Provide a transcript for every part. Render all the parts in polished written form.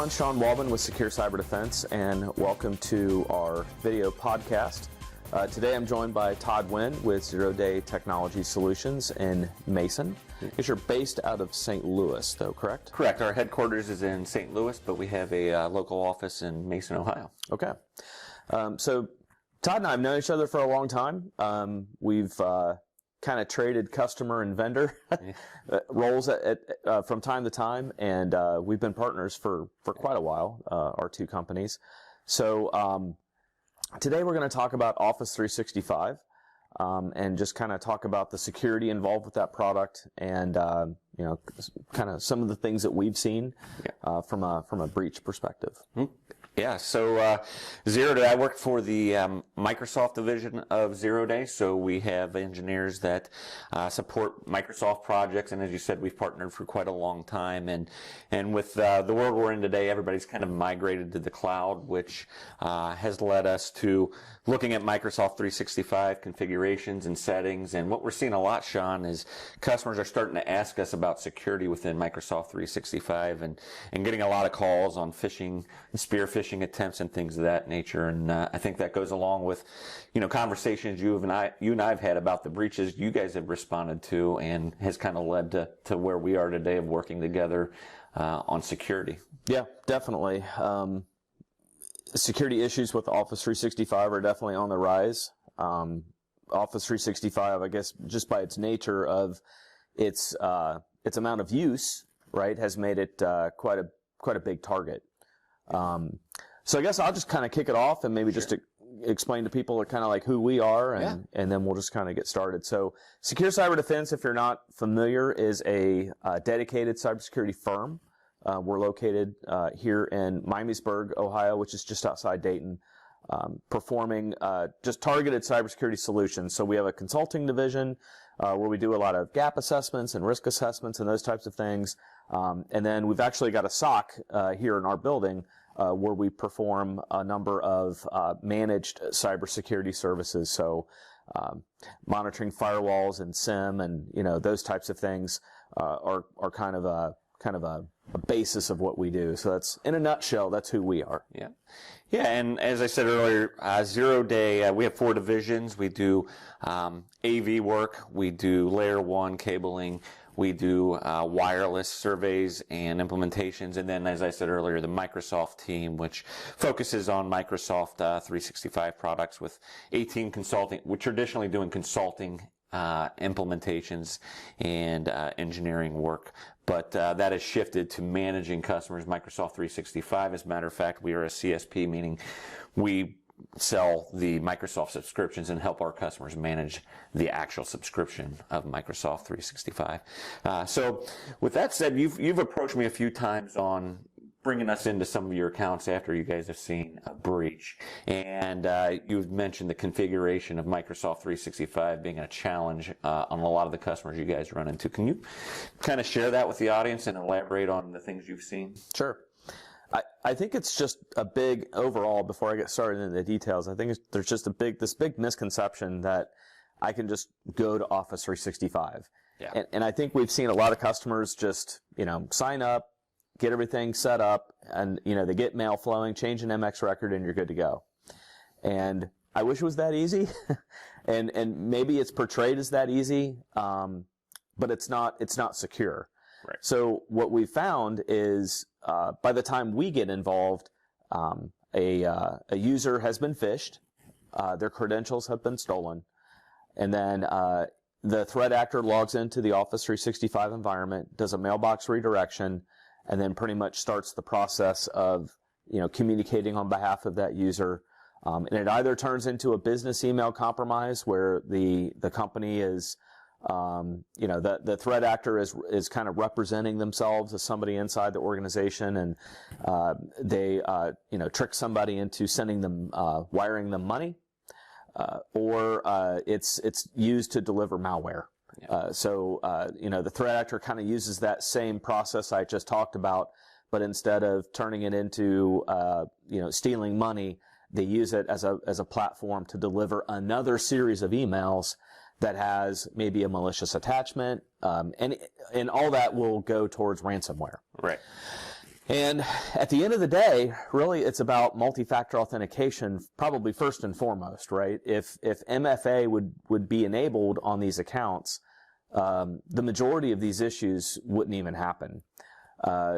everyone, Sean Walbin with Secure Cyber Defense, and welcome to our video podcast. Today I'm joined by Todd Wind with ZeroDay Technology Solutions in Mason. You're based out of St. Louis, though, correct? Correct. Our headquarters is in St. Louis, but we have a local office in Mason, Ohio. Okay. So Todd and I have known each other for a long time. We've kind of traded customer and vendor roles from time to time, and we've been partners for quite a while, our two companies. So today we're going to talk about Office 365 and just kind of talk about the security involved with that product, and you know, kind of some of the things that we've seen from a breach perspective. Yeah, so ZeroDay, I work for the Microsoft division of ZeroDay, so we have engineers that support Microsoft projects, and as you said, we've partnered for quite a long time, and with the world we're in today, everybody's kind of migrated to the cloud, which has led us to looking at Microsoft 365 configurations and settings, and what we're seeing a lot, Sean, is customers are starting to ask us about security within Microsoft 365 and getting a lot of calls on phishing and spear phishing attempts and things of that nature, and I think that goes along with, you know, conversations you and I have had about the breaches you guys have responded to, and has kind of led to where we are today of working together on security. Yeah, definitely. Security issues with Office 365 are definitely on the rise. Office 365, I guess, just by its nature of its amount of use, right, has made it quite a big target. So I guess I'll just kind of kick it off and maybe just explain to people kind of like who we are, and then we'll just kind of get started. So Secure Cyber Defense, if you're not familiar, is a dedicated cybersecurity firm. We're located here in Miamisburg, Ohio, which is just outside Dayton, performing just targeted cybersecurity solutions. So we have a consulting division where we do a lot of gap assessments and risk assessments and those types of things. And then we've actually got a SOC here in our building where we perform a number of managed cybersecurity services. So monitoring firewalls and SIM and, you know, those types of things are kind of a basis of what we do. So that's, in a nutshell, that's who we are. Yeah. Yeah, and as I said earlier, ZeroDay, we have 4 divisions. We do AV work, we do layer 1 cabling, we do wireless surveys and implementations, and then, as I said earlier, the Microsoft team, which focuses on Microsoft 365 products with 18 consulting. We're traditionally doing consulting implementations and engineering work, but that has shifted to managing customers Microsoft 365. As a matter of fact, we are a CSP, meaning we sell the Microsoft subscriptions and help our customers manage the actual subscription of Microsoft 365. So with that said, you've approached me a few times on bringing us into some of your accounts after you guys have seen a breach, and you've mentioned the configuration of Microsoft 365 being a challenge on a lot of the customers you guys run into. Can you kind of share that with the audience and elaborate on the things you've seen? Sure. I think it's just a big overall, before I get started into the details, I think there's just this big misconception that I can just go to Office 365. Yeah. And I think we've seen a lot of customers just, you know, sign up, get everything set up, and, you know, they get mail flowing, change an MX record, and you're good to go. And I wish it was that easy. and maybe it's portrayed as that easy, but it's not secure. Right. So what we found is by the time we get involved, a user has been phished, their credentials have been stolen, and then the threat actor logs into the Office 365 environment, does a mailbox redirection, and then pretty much starts the process of, you know, communicating on behalf of that user. And it either turns into a business email compromise where the company is you know, the threat actor is kind of representing themselves as somebody inside the organization, and they you know, trick somebody into sending them wiring them money, or it's used to deliver malware. So you know, the threat actor kind of uses that same process I just talked about, but instead of turning it into you know, stealing money, they use it as a platform to deliver another series of emails that has maybe a malicious attachment, and all that will go towards ransomware. Right. And at the end of the day, really, it's about multi-factor authentication, probably first and foremost, right? If MFA would be enabled on these accounts, the majority of these issues wouldn't even happen.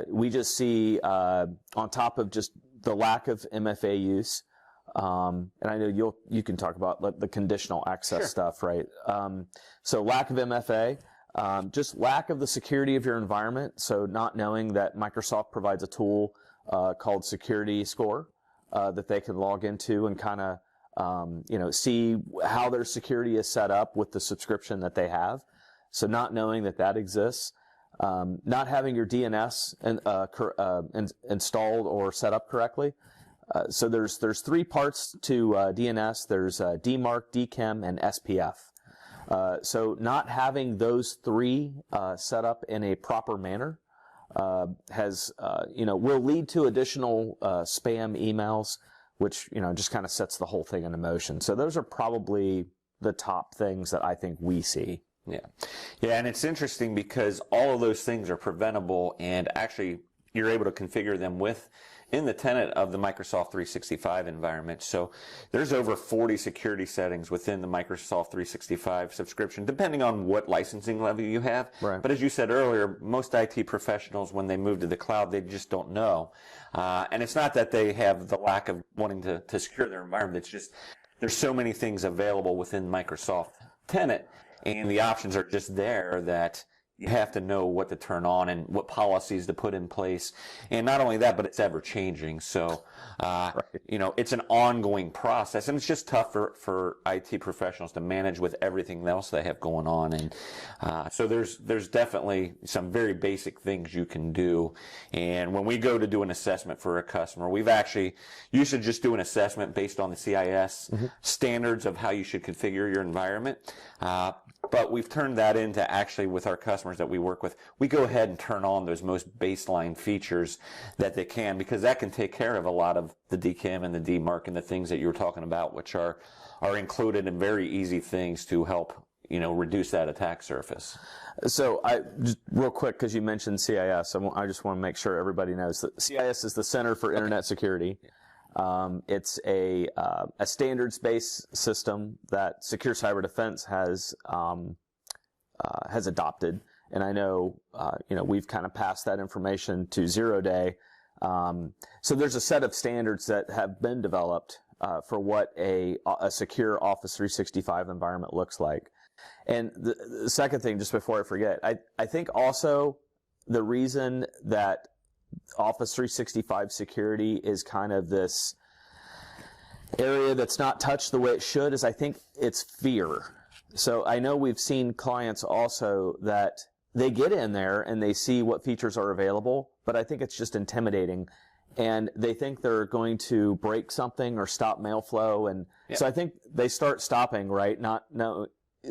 We just see, on top of just the lack of MFA use, and I know you can talk about the conditional access stuff, right? So lack of MFA. Just lack of the security of your environment, so not knowing that Microsoft provides a tool called Security Score that they can log into and kind of see how their security is set up with the subscription that they have. So not knowing that exists, not having your DNS installed or set up correctly. So there's 3 parts to DNS. There's DMARC, DKIM, and SPF. So not having those 3 set up in a proper manner will lead to additional spam emails, which just kind of sets the whole thing into motion. So those are probably the top things that I think we see. Yeah, and it's interesting because all of those things are preventable, and actually you're able to configure them in the tenant of the Microsoft 365 environment. So there's over 40 security settings within the Microsoft 365 subscription, depending on what licensing level you have. Right. But as you said earlier, most IT professionals, when they move to the cloud, they just don't know. And it's not that they have the lack of wanting to secure their environment. It's just there's so many things available within Microsoft tenant, and the options are just there that you have to know what to turn on and what policies to put in place. And not only that, but it's ever changing. So, it's an ongoing process, and it's just tough for IT professionals to manage with everything else they have going on. And so there's definitely some very basic things you can do. And when we go to do an assessment for a customer, you should just do an assessment based on the CIS standards of how you should configure your environment. But we've turned that into actually with our customers that we work with, we go ahead and turn on those most baseline features that they can, because that can take care of a lot of the DKIM and the DMARC and the things that you were talking about, which are included in very easy things to help reduce that attack surface. So just real quick, because you mentioned CIS, I just want to make sure everybody knows that CIS is the Center for Internet Security. It's a standards-based system that Secure Cyber Defense has adopted, and I know we've kind of passed that information to ZeroDay. So there's a set of standards that have been developed for what a secure Office 365 environment looks like. And the second thing, just before I forget, I think also the reason that Office 365 security is kind of this area that's not touched the way it should is I think it's fear. So I know we've seen clients also that they get in there and they see what features are available, but I think it's just intimidating. And they think they're going to break something or stop mail flow. And so I think they start stopping, right?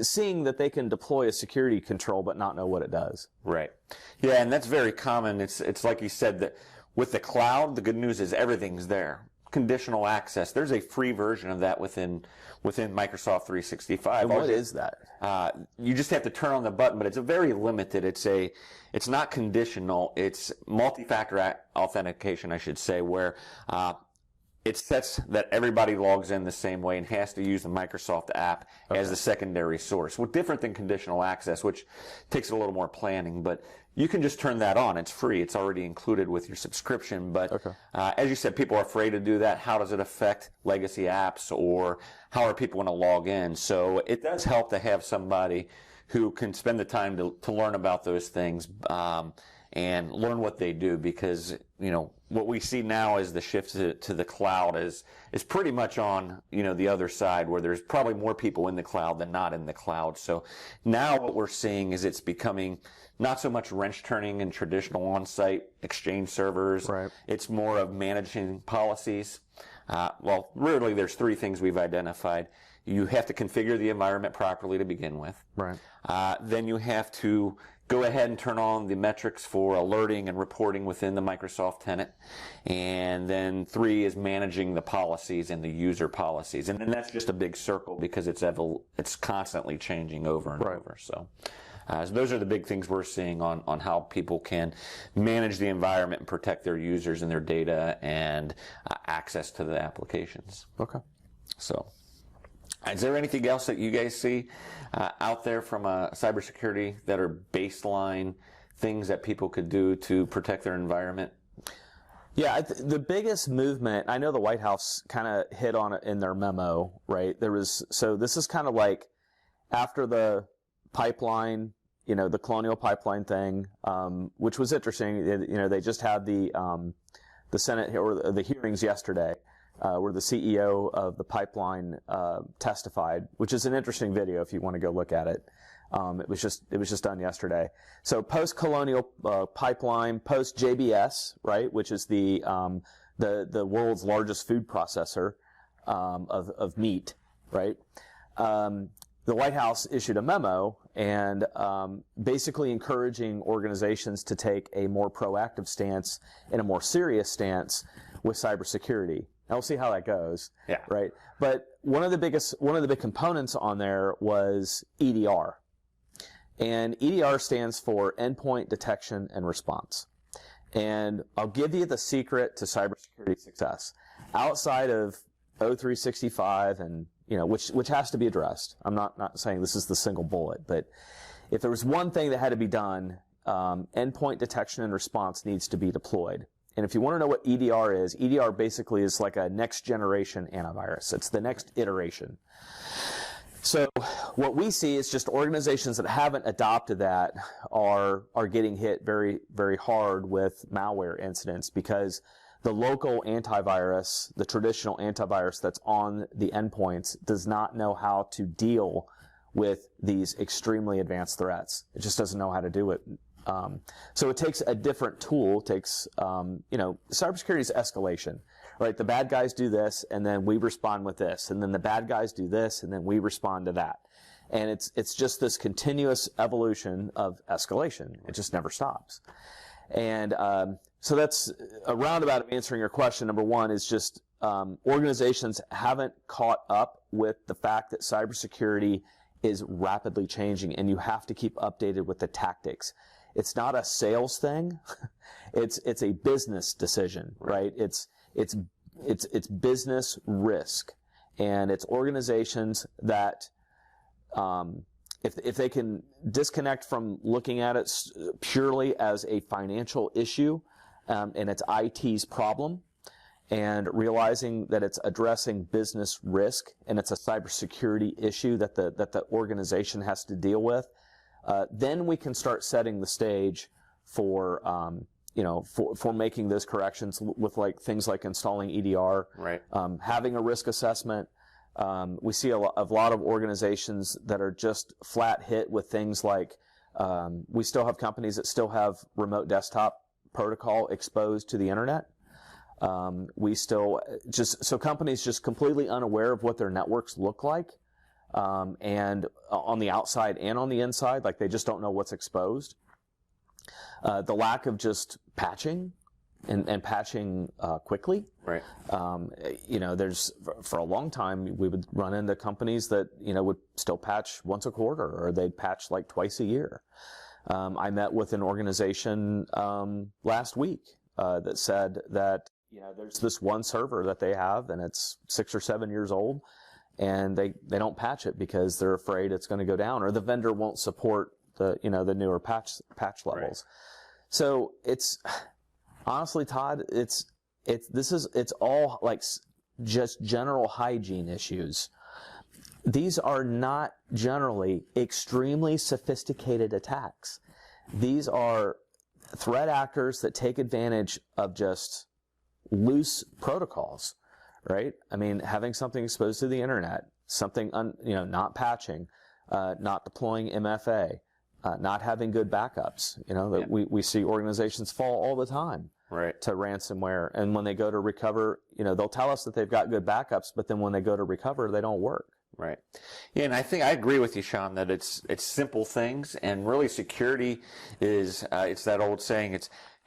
Seeing that they can deploy a security control but not know what it does. Right. Yeah, and that's very common. It's like you said, that with the cloud, the good news is everything's there. Conditional access. There's a free version of that within Microsoft 365. And what is that? You just have to turn on the button, but it's a very limited. It's not conditional. It's multi-factor authentication, I should say, where it sets that everybody logs in the same way and has to use the Microsoft app as the secondary source. Well, different than conditional access, which takes a little more planning, but you can just turn that on. It's free. It's already included with your subscription. But as you said, people are afraid to do that. How does it affect legacy apps, or how are people going to log in? So it does help to have somebody who can spend the time to learn about those things and learn what they do, because what we see now is the shift to the cloud is pretty much on the other side, where there's probably more people in the cloud than not in the cloud. So now what we're seeing is it's becoming not so much wrench turning in traditional on-site Exchange servers. Right. It's more of managing policies. Well, really, there's 3 things we've identified. You have to configure the environment properly to begin with. Right. Then you have to go ahead and turn on the metrics for alerting and reporting within the Microsoft tenant. And then 3 is managing the policies and the user policies. And then that's just a big circle, because it's constantly changing over and over. So, So those are the big things we're seeing on how people can manage the environment and protect their users and their data and access to the applications. Okay. So, is there anything else that you guys see out there from cybersecurity that are baseline things that people could do to protect their environment? Yeah, the biggest movement, I know the White House kind of hit on it in their memo, right? So this is kind of like after the pipeline, the Colonial Pipeline thing, which was interesting. They just had the Senate or the hearings yesterday, where the CEO of the pipeline testified, which is an interesting video if you want to go look at it. It was just done yesterday. So post Colonial Pipeline, post JBS, right, which is the world's largest food processor of meat, right? The White House issued a memo and basically encouraging organizations to take a more proactive stance and a more serious stance with cybersecurity. Now we'll see how that goes. Yeah. Right. But one of the big components on there was EDR. And EDR stands for Endpoint Detection and Response. And I'll give you the secret to cybersecurity success. Outside of O365 and, which has to be addressed. I'm not saying this is the single bullet, but if there was one thing that had to be done, endpoint detection and response needs to be deployed. And if you want to know what EDR is, EDR basically is like a next generation antivirus. It's the next iteration. So what we see is just organizations that haven't adopted that are getting hit very, very hard with malware incidents because the local antivirus, the traditional antivirus that's on the endpoints, does not know how to deal with these extremely advanced threats. It just doesn't know how to do it. So it takes a different tool. It takes, cybersecurity is escalation, right? The bad guys do this, and then we respond with this, and then the bad guys do this, and then we respond to that. And it's just this continuous evolution of escalation. It just never stops. And so that's a roundabout of answering your question. Number one is just organizations haven't caught up with the fact that cybersecurity is rapidly changing, and you have to keep updated with the tactics. It's not a sales thing. It's a business decision, right? It's business risk, and it's organizations that if they can disconnect from looking at it purely as a financial issue and it's IT's problem, and realizing that it's addressing business risk and it's a cybersecurity issue that the organization has to deal with, then we can start setting the stage for for making those corrections with things like installing EDR, right? Having a risk assessment. We see a lot of organizations that are just flat hit with things like we still have companies that still have remote desktop protocol exposed to the internet. Companies just completely unaware of what their networks look like. And on the outside and on the inside, they just don't know what's exposed. The lack of just patching and patching quickly. Right. There's for a long time we would run into companies that would still patch once a quarter, or they'd patch twice a year. I met with an organization last week that said that there's this one server that they have, and it's 6 or 7 years old. And they don't patch it because they're afraid it's going to go down, or the vendor won't support the newer patch levels. Right. So it's honestly, Todd, it's all just general hygiene issues. These are not generally extremely sophisticated attacks. These are threat actors that take advantage of just loose protocols. Right? I mean, having something exposed to the internet, something, not patching, not deploying MFA, not having good backups. We see organizations fall all the time to ransomware. And when they go to recover, they'll tell us that they've got good backups, but then when they go to recover, they don't work. Right. Yeah, and I think I agree with you, Sean, that it's simple things, and really security is, it's that old saying,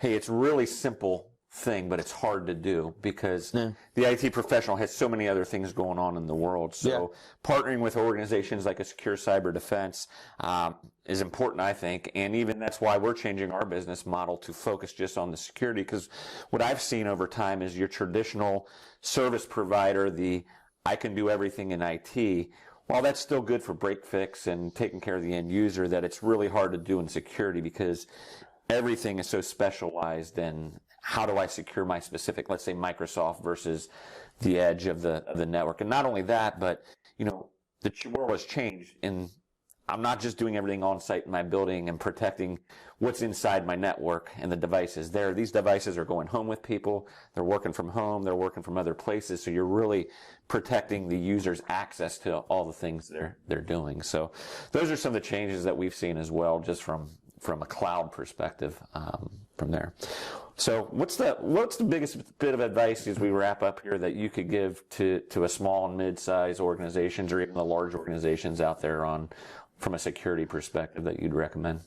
it's really simple thing, but it's hard to do because the IT professional has so many other things going on in the world. So partnering with organizations like a secure cyber defense is important, I think. And even that's why we're changing our business model to focus just on the security, because what I've seen over time is your traditional service provider, I can do everything in IT. While that's still good for break fix and taking care of the end user, that it's really hard to do in security because everything is so specialized. And how do I secure my specific, let's say Microsoft versus the edge of the network? And not only that, but the world has changed, and I'm not just doing everything on site in my building and protecting what's inside my network and the devices there. These devices are going home with people. They're working from home. They're working from other places. So you're really protecting the user's access to all the things they're doing. So those are some of the changes that we've seen as well, just from a cloud perspective from there. So what's the biggest bit of advice as we wrap up here that you could give to a small and mid-sized organizations or even the large organizations out there from a security perspective that you'd recommend?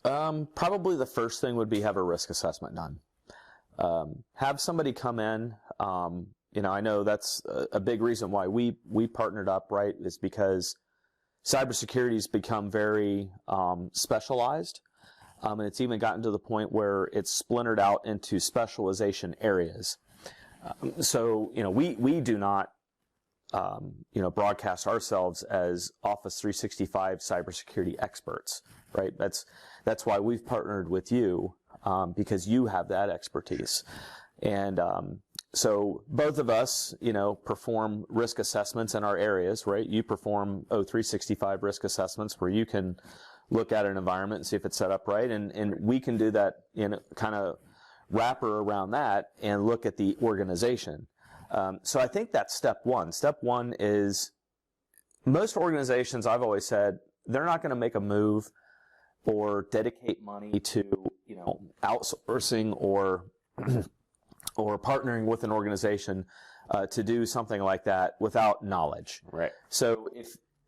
Probably the first thing would be have a risk assessment done. Have somebody come in. I know that's a big reason why we partnered up, right, is because cybersecurity has become very specialized. And it's even gotten to the point where it's splintered out into specialization areas. So we do not, broadcast ourselves as Office 365 cybersecurity experts, right? That's why we've partnered with you, because you have that expertise. And so both of us, perform risk assessments in our areas, right? You perform O365 risk assessments where you can look at an environment and see if it's set up right, and we can do that kind of wrapper around that and look at the organization. So I think that's step one. Step one is most organizations, I've always said, they're not going to make a move or dedicate money to outsourcing or partnering with an organization to do something like that without knowledge. Right. So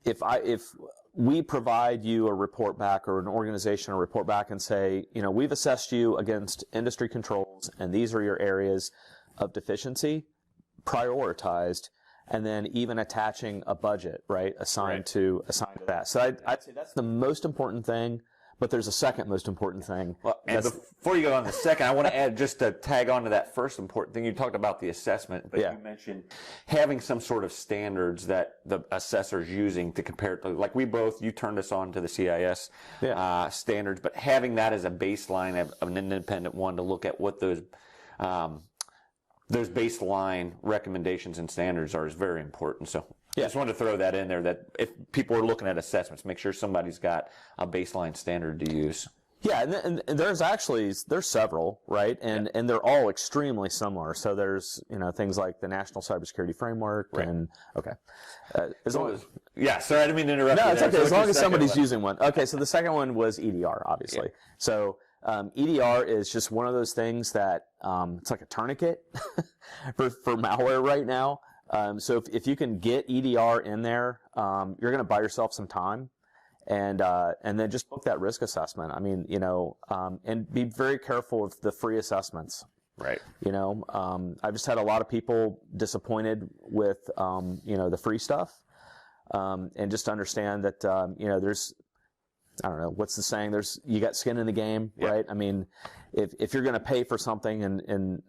if we provide you a report back, or an organization a report back, and say, we've assessed you against industry controls and these are your areas of deficiency, prioritized, and then even attaching a budget, right, assigned to that. So I'd say that's the most important thing. But there's a second most important thing. Well, and before you go on the second, I want to add, just to tag on to that first important thing. You talked about the assessment, but you mentioned having some sort of standards that the assessor's using to compare it to. Like you turned us on to the CIS standards, but having that as a baseline of an independent one to look at what those baseline recommendations and standards are is very important. So I just wanted to throw that in there, that if people are looking at assessments, make sure somebody's got a baseline standard to use. Yeah, and there's several, right? And they're all extremely similar. So there's things like the National Cybersecurity Framework, and as long as sorry, I didn't mean to interrupt. No, it's okay. As long as somebody's using one. Okay, so the second one was EDR, obviously. Yeah. So EDR is just one of those things that it's like a tourniquet for malware right now. So if you can get EDR in there, you're going to buy yourself some time, and then just book that risk assessment. I mean, and be very careful of the free assessments. Right. I've just had a lot of people disappointed with the free stuff, and just understand that there's, I don't know, what's the saying? You got skin in the game, right? I mean, if you're going to pay for something and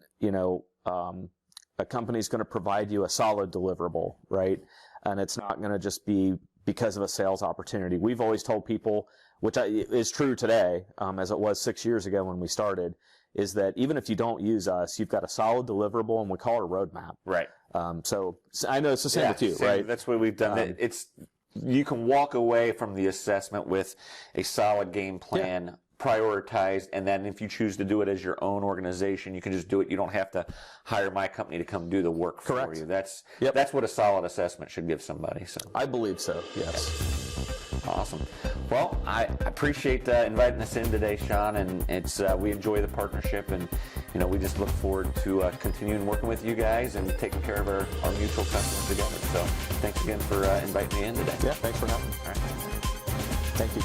a company's going to provide you a solid deliverable, right? And it's not going to just be because of a sales opportunity. We've always told people, which is true today, as it was 6 years ago when we started, is that even if you don't use us, you've got a solid deliverable, and we call it a roadmap. Right. So I know it's the same with you, right? That's what we've done. You can walk away from the assessment with a solid game plan, prioritized, and then if you choose to do it as your own organization, you can just do it. You don't have to hire my company to come do the work for you. That's what a solid assessment should give somebody. So I believe so. Yes. Awesome. Well, I appreciate inviting us in today, Sean, and we enjoy the partnership, and we just look forward to continuing working with you guys and taking care of our mutual customers together. So thanks again for inviting me in today. Yeah, thanks for having me. All right. Thank you.